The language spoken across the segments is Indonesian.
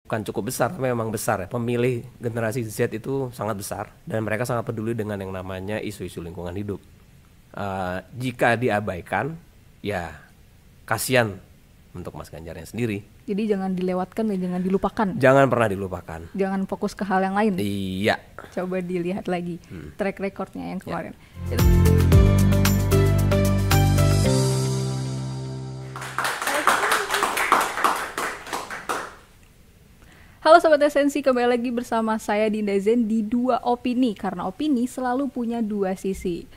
bukan cukup besar, tapi memang besar ya. Pemilih generasi Z itu sangat besar dan mereka sangat peduli dengan yang namanya isu-isu lingkungan hidup. Jika diabaikan, ya kasihan untuk Mas Ganjarnya sendiri. Jadi jangan dilewatkan dan jangan dilupakan. Jangan pernah dilupakan. Jangan fokus ke hal yang lain. Iya. Coba dilihat lagi track recordnya yang kemarin. Ya. Halo Sobat Esensi, kembali lagi bersama saya Dinda Zen di Dua Opini, karena opini selalu punya dua sisi.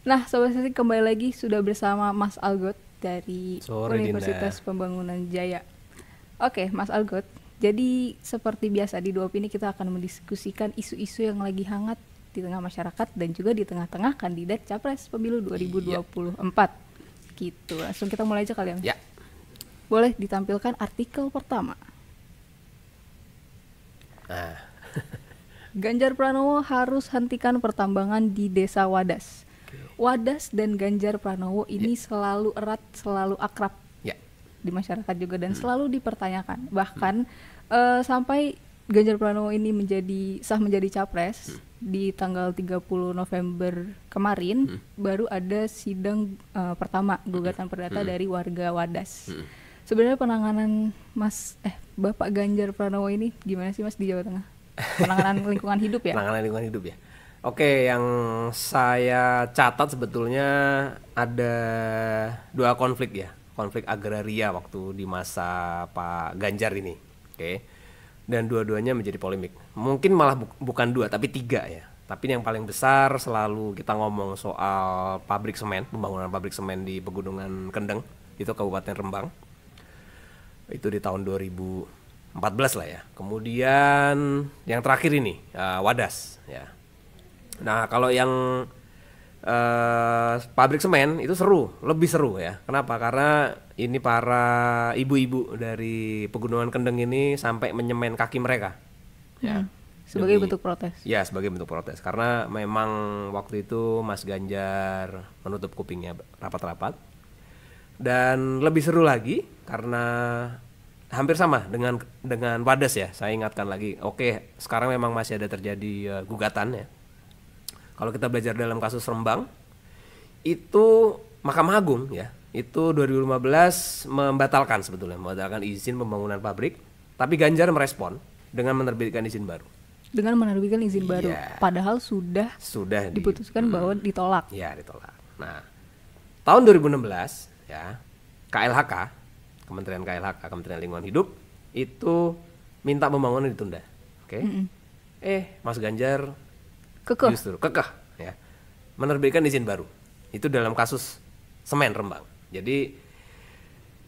Nah Sobat Esensi, kembali lagi sudah bersama Mas Algot dari Universitas Pembangunan Jaya. Oke Mas Algot, jadi seperti biasa di Dua Opini kita akan mendiskusikan isu-isu yang lagi hangat di tengah masyarakat dan juga di tengah-tengah kandidat Capres Pemilu 2024. Gitu, langsung kita mulai aja kalian. Ya. Boleh ditampilkan artikel pertama. Ganjar Pranowo harus hentikan pertambangan di Desa Wadas. Wadas dan Ganjar Pranowo ini selalu erat, selalu akrab di masyarakat juga dan selalu dipertanyakan. Bahkan sampai Ganjar Pranowo ini sah menjadi capres di tanggal 30 November kemarin baru ada sidang pertama gugatan perdata dari warga Wadas. Sebenarnya penanganan Bapak Ganjar Pranowo ini gimana sih Mas di Jawa Tengah? Penanganan lingkungan hidup ya? Penanganan lingkungan hidup ya. Oke, yang saya catat sebetulnya ada dua konflik ya. Konflik agraria waktu di masa Pak Ganjar ini. Oke. Dan dua-duanya menjadi polemik. Mungkin malah bukan dua tapi tiga ya. Tapi yang paling besar selalu kita ngomong soal pabrik semen, pembangunan pabrik semen di Pegunungan Kendeng, itu Kabupaten Rembang. Itu di tahun 2014 lah ya. Kemudian yang terakhir ini Wadas ya. Nah kalau yang pabrik semen itu lebih seru ya. Kenapa? Karena ini para ibu-ibu dari Pegunungan Kendeng ini sampai menyemen kaki mereka ya. Sebagai bentuk protes. Ya sebagai bentuk protes. Karena memang waktu itu Mas Ganjar menutup kupingnya rapat-rapat. Dan lebih seru lagi karena hampir sama dengan Wadas ya. Saya ingatkan lagi. Oke, sekarang memang masih ada terjadi gugatan ya. Kalau kita belajar dalam kasus Rembang, itu Mahkamah Agung ya, itu 2015 membatalkan izin pembangunan pabrik, tapi Ganjar merespon dengan menerbitkan izin baru. Padahal sudah diputuskan bahwa ditolak. Ya, ditolak. Nah, tahun 2016 ya, Kementerian Lingkungan Hidup itu minta pembangunan ditunda. Oke. Mas Ganjar justru kekeh ya, menerbitkan izin baru. Itu dalam kasus semen Rembang. Jadi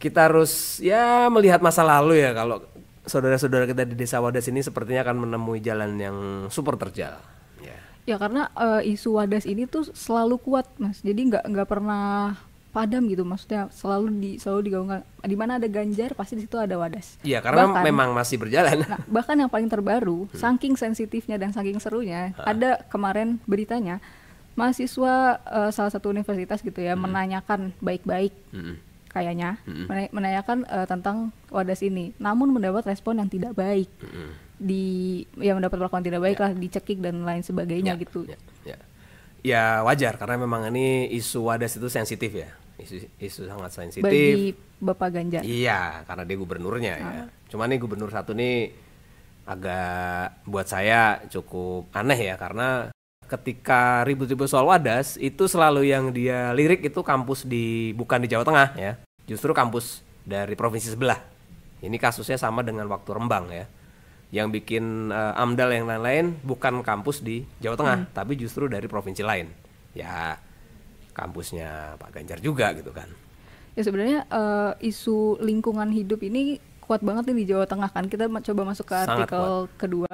kita harus ya melihat masa lalu ya, kalau saudara-saudara kita di Desa Wadas ini sepertinya akan menemui jalan yang super terjal. Ya karena isu Wadas ini tuh selalu kuat Mas. Jadi nggak pernah padam gitu, maksudnya selalu digaungkan. Di mana ada Ganjar pasti di situ ada Wadas. Iya, karena memang masih berjalan. Nah, bahkan yang paling terbaru, saking sensitifnya dan saking serunya, ada kemarin beritanya mahasiswa salah satu universitas gitu ya menanyakan baik-baik kayaknya, menanyakan tentang Wadas ini, namun mendapat respon yang tidak baik. Mendapat perlakuan tidak baik lah, dicekik dan lain sebagainya gitu. Ya wajar karena memang ini isu Wadas itu sensitif ya. Isu sangat sensitif bagi Bapak Ganjar. Iya, karena dia gubernurnya ya. Cuman nih gubernur satu nih agak buat saya cukup aneh ya, karena ketika ribut-ribut soal Wadas itu selalu yang dia lirik itu kampus bukan di Jawa Tengah ya. Justru kampus dari provinsi sebelah. Ini kasusnya sama dengan waktu Rembang ya. Yang bikin AMDAL yang lain-lain bukan kampus di Jawa Tengah, tapi justru dari provinsi lain. Ya kampusnya Pak Ganjar juga gitu kan. Ya sebenarnya isu lingkungan hidup ini kuat banget nih di Jawa Tengah kan. Kita coba masuk ke artikel kedua.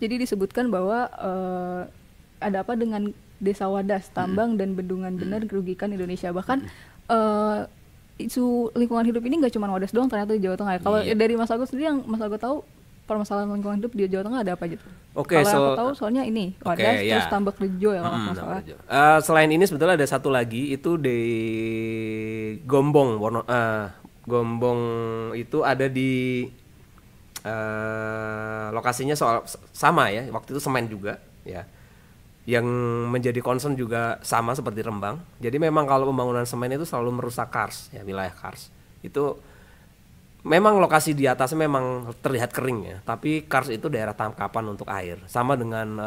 Jadi disebutkan bahwa ada apa dengan Desa Wadas, tambang dan bendungan bener merugikan Indonesia. Bahkan isu lingkungan hidup ini nggak cuma Wadas doang ternyata di Jawa Tengah ya. Kalau dari Mas Agus sendiri, yang Mas Agus tahu permasalahan lingkungan hidup di Jawa Tengah ada apa aja tuh? Kalau aku tahu soalnya ini Wadas, terus Tambak Rejo ya kalau nggak salah. Selain ini sebetulnya ada satu lagi, itu di Gombong. Gombong itu ada di lokasinya sama ya, waktu itu semen juga ya. Yang menjadi concern juga sama seperti Rembang. Jadi memang kalau pembangunan semen itu selalu merusak kars ya, wilayah kars. Itu memang lokasi di atasnya memang terlihat kering ya, tapi kars itu daerah tangkapan untuk air. Sama dengan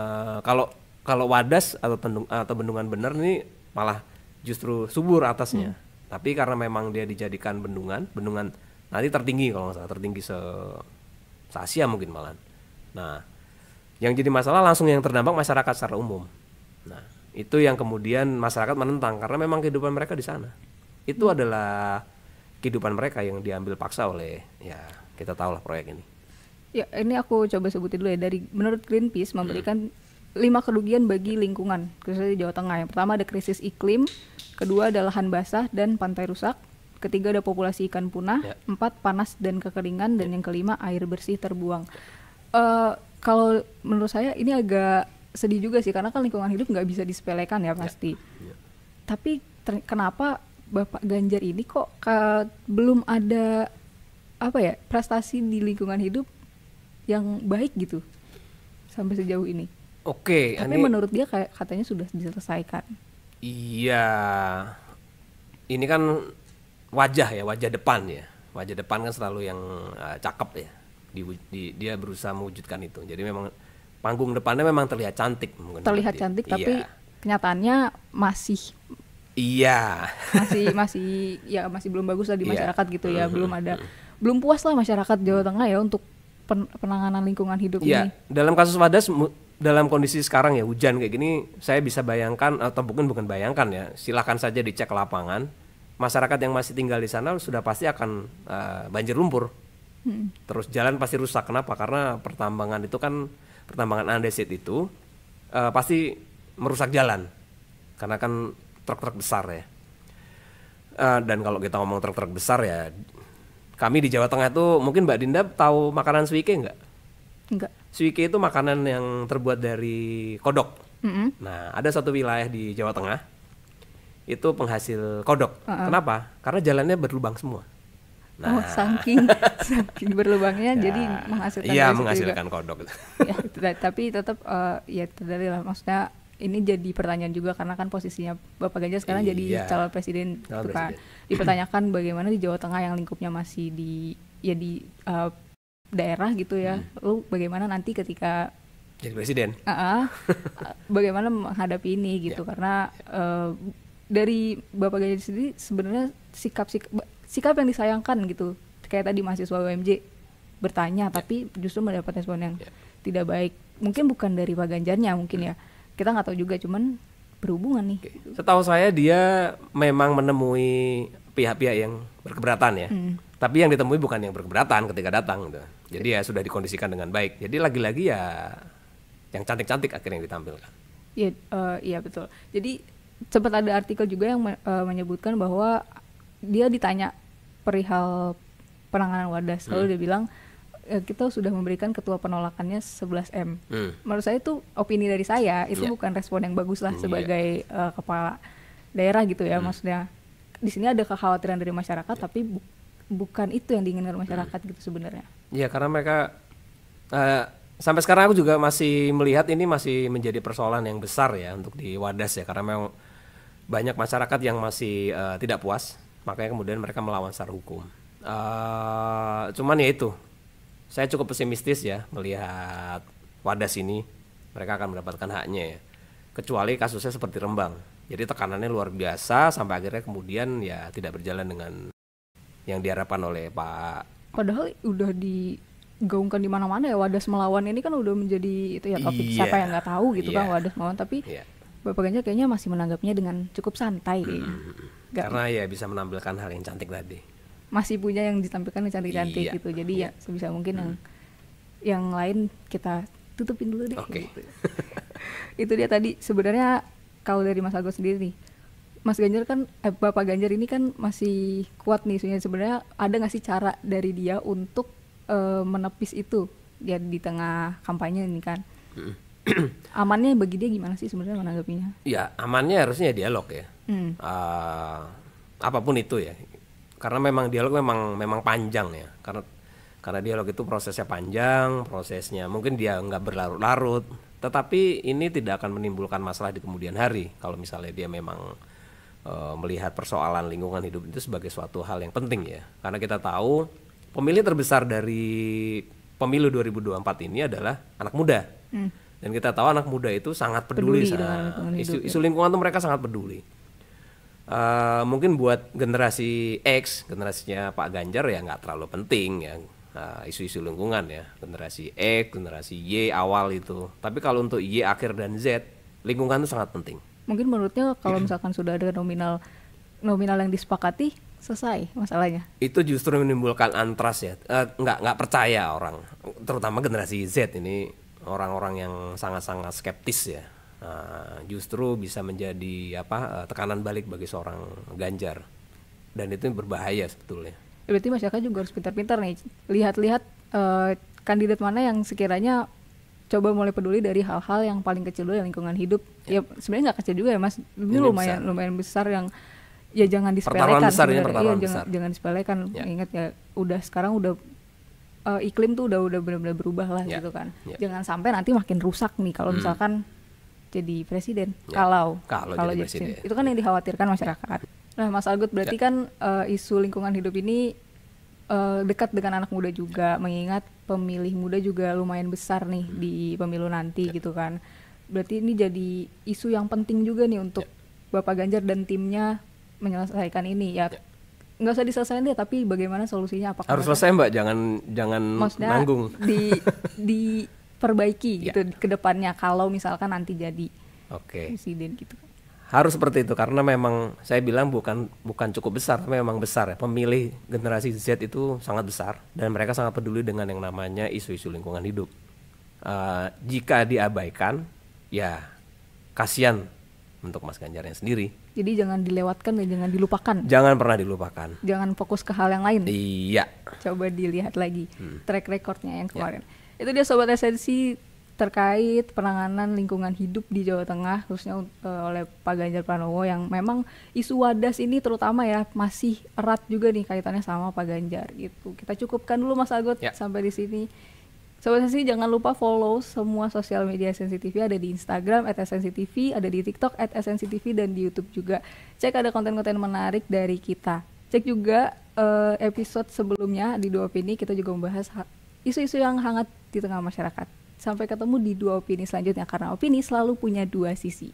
kalau Wadas atau Bendungan Bener ini malah justru subur atasnya. Tapi karena memang dia dijadikan bendungan nanti tertinggi kalau nggak salah, tertinggi se-Asia mungkin malah. Nah, yang jadi masalah langsung yang terdampak masyarakat secara umum. Nah, itu yang kemudian masyarakat menentang karena memang kehidupan mereka di sana. Itu adalah kehidupan mereka yang diambil paksa oleh ya kita tahu lah proyek ini. Ya, ini aku coba sebutin dulu ya. Menurut Greenpeace memberikan 5 kerugian bagi lingkungan khususnya di Jawa Tengah. Yang pertama ada krisis iklim, kedua ada lahan basah dan pantai rusak, ketiga ada populasi ikan punah, 4 panas dan kekeringan, dan yang kelima air bersih terbuang. Kalau menurut saya ini agak sedih juga sih karena kan lingkungan hidup nggak bisa disepelekan ya pasti. Tapi kenapa Bapak Ganjar ini kok belum ada prestasi di lingkungan hidup yang baik gitu sampai sejauh ini? Oke. Tapi menurut dia katanya sudah diselesaikan. Iya, ini kan wajah depan ya. Wajah depan kan selalu yang cakep ya. Dia berusaha mewujudkan itu. Jadi memang panggung depannya memang terlihat cantik. Terlihat cantik, tapi kenyataannya masih belum bagus lah di masyarakat gitu ya. Belum puas lah masyarakat Jawa Tengah ya untuk penanganan lingkungan hidup ini. Dalam kasus Wadas, dalam kondisi sekarang ya hujan kayak gini, saya bisa bayangkan atau bukan bayangkan ya, silakan saja dicek lapangan, masyarakat yang masih tinggal di sana sudah pasti akan banjir lumpur, terus jalan pasti rusak. Kenapa? Karena pertambangan andesit itu pasti merusak jalan, karena kan truk-truk besar ya. Dan kalau kita ngomong truk-truk besar ya, kami di Jawa Tengah itu mungkin Mbak Dinda tahu makanan suike nggak? Enggak. Suike itu makanan yang terbuat dari kodok. Nah, ada satu wilayah di Jawa Tengah itu penghasil kodok. Kenapa? Karena jalannya berlubang semua. Nah, saking berlubangnya jadi menghasilkan. Iya, menghasilkan kodok. Ya, tapi tetap ya terdiri lah. Maksudnya ini jadi pertanyaan juga karena kan posisinya Bapak Ganjar sekarang jadi calon presiden gitu kan. Dipertanyakan bagaimana di Jawa Tengah yang lingkupnya masih di daerah gitu ya, lu bagaimana nanti ketika jadi presiden, bagaimana menghadapi ini gitu, karena dari Bapak Ganjar sendiri sebenarnya sikap yang disayangkan gitu, kayak tadi mahasiswa UMJ bertanya tapi justru mendapat respon yang tidak baik, mungkin bukan dari Pak Ganjarnya mungkin ya, kita nggak tahu juga, cuman berhubungan nih. Setahu saya dia memang menemui pihak-pihak yang berkeberatan ya. Tapi yang ditemui bukan yang berkeberatan ketika datang gitu. Jadi ya sudah dikondisikan dengan baik. Jadi lagi-lagi ya yang cantik-cantik akhirnya yang ditampilkan. Iya betul. Jadi sempat ada artikel juga yang menyebutkan bahwa dia ditanya perihal penanganan Wadas. Lalu dia bilang kita sudah memberikan ketua penolakannya 11M. Menurut saya itu opini dari saya, itu bukan respon yang bagus lah sebagai kepala daerah gitu ya. Maksudnya di sini ada kekhawatiran dari masyarakat, tapi bukan itu yang diinginkan masyarakat gitu sebenarnya. Iya, karena mereka sampai sekarang aku juga masih melihat ini masih menjadi persoalan yang besar ya untuk di Wadas ya, karena memang banyak masyarakat yang masih tidak puas, makanya kemudian mereka melawan secara hukum. Cuman ya itu, saya cukup pesimistis ya melihat Wadas ini, mereka akan mendapatkan haknya ya, kecuali kasusnya seperti Rembang. Jadi tekanannya luar biasa sampai akhirnya kemudian ya tidak berjalan dengan yang diharapkan oleh Pak. Padahal udah digaungkan di mana-mana ya, Wadas melawan ini kan udah menjadi itu ya topik, siapa yang nggak tahu gitu kan Wadas melawan, tapi Bapak Ganjar kayaknya masih menanggapnya dengan cukup santai. Karena ya bisa menampilkan hal yang cantik tadi. Masih punya yang ditampilkan yang cantik-cantik gitu. Jadi ya sebisa mungkin yang lain kita tutupin dulu deh. Gitu. Itu dia tadi sebenarnya. Kalau dari Mas Agus sendiri nih, Mas Ganjar kan Bapak Ganjar ini kan masih kuat nih isunya. Sebenarnya ada nggak sih cara dari dia untuk menepis itu dia di tengah kampanye ini kan? Amannya bagi dia gimana sih sebenarnya menanggapinya? Ya amannya harusnya dialog ya. Apapun itu ya. Karena memang dialog memang panjang ya. Karena Karena dialog itu prosesnya panjang, prosesnya mungkin dia nggak berlarut-larut, tetapi ini tidak akan menimbulkan masalah di kemudian hari kalau misalnya dia memang melihat persoalan lingkungan hidup itu sebagai suatu hal yang penting ya. Karena kita tahu pemilih terbesar dari pemilu 2024 ini adalah anak muda. Dan kita tahu anak muda itu sangat peduli sama isu lingkungan, itu mereka sangat peduli. Mungkin buat generasi X, generasinya Pak Ganjar ya nggak terlalu penting ya isu-isu lingkungan ya, generasi X, generasi Y awal itu. Tapi kalau untuk Y akhir dan Z, lingkungan itu sangat penting. Mungkin menurutnya kalau misalkan sudah ada nominal yang disepakati, selesai masalahnya. Itu justru menimbulkan antras ya, nggak percaya orang, terutama generasi Z ini, orang-orang yang sangat-sangat skeptis ya. Justru bisa menjadi tekanan balik bagi seorang Ganjar, dan itu berbahaya sebetulnya. Berarti masyarakat juga harus pintar-pintar nih, lihat-lihat kandidat mana yang sekiranya coba mulai peduli dari hal-hal yang paling kecil dulu, lingkungan hidup. Ya sebenarnya nggak kecil juga ya Mas, ini lumayan besar yang ya jangan disepelekan. Jangan disepelekan. Ya. Ingat ya, sekarang udah iklim tuh udah benar-benar berubah lah gitu kan. Jangan sampai nanti makin rusak nih kalau misalkan jadi presiden. Kalau jadi presiden. Itu kan yang dikhawatirkan masyarakat. Nah Mas Algot, berarti kan isu lingkungan hidup ini dekat dengan anak muda juga, mengingat pemilih muda juga lumayan besar nih di pemilu nanti gitu kan. Berarti ini jadi isu yang penting juga nih untuk Bapak Ganjar dan timnya menyelesaikan ini ya. Nggak usah diselesaikan deh, tapi bagaimana solusinya? Apakah harus selesai Mbak, jangan nanggung. Diperbaiki gitu ke depannya kalau misalkan nanti jadi presiden gitu. Harus seperti itu, karena memang saya bilang bukan cukup besar, tapi memang besar ya. Pemilih generasi Z itu sangat besar dan mereka sangat peduli dengan yang namanya isu-isu lingkungan hidup. Jika diabaikan, ya kasihan untuk Mas Ganjarnya sendiri. Jadi jangan dilewatkan dan jangan dilupakan. Jangan pernah dilupakan. Jangan fokus ke hal yang lain. Iya. Coba dilihat lagi track recordnya yang kemarin. Itu dia Sobat Esensi terkait penanganan lingkungan hidup di Jawa Tengah, khususnya oleh Pak Ganjar Pranowo, yang memang isu wadas ini terutama ya masih erat juga nih kaitannya sama Pak Ganjar gitu. Kita cukupkan dulu Mas Algot sampai di sini. Sobat Esensi, jangan lupa follow semua sosial media Esensi TV, ada di Instagram @EsensiTV, ada di TikTok @EsensiTV, dan di YouTube juga. Cek ada konten-konten menarik dari kita. Cek juga episode sebelumnya di Dua Opini, kita juga membahas isu-isu yang hangat di tengah masyarakat. Sampai ketemu di Dua Opini selanjutnya, karena opini selalu punya dua sisi.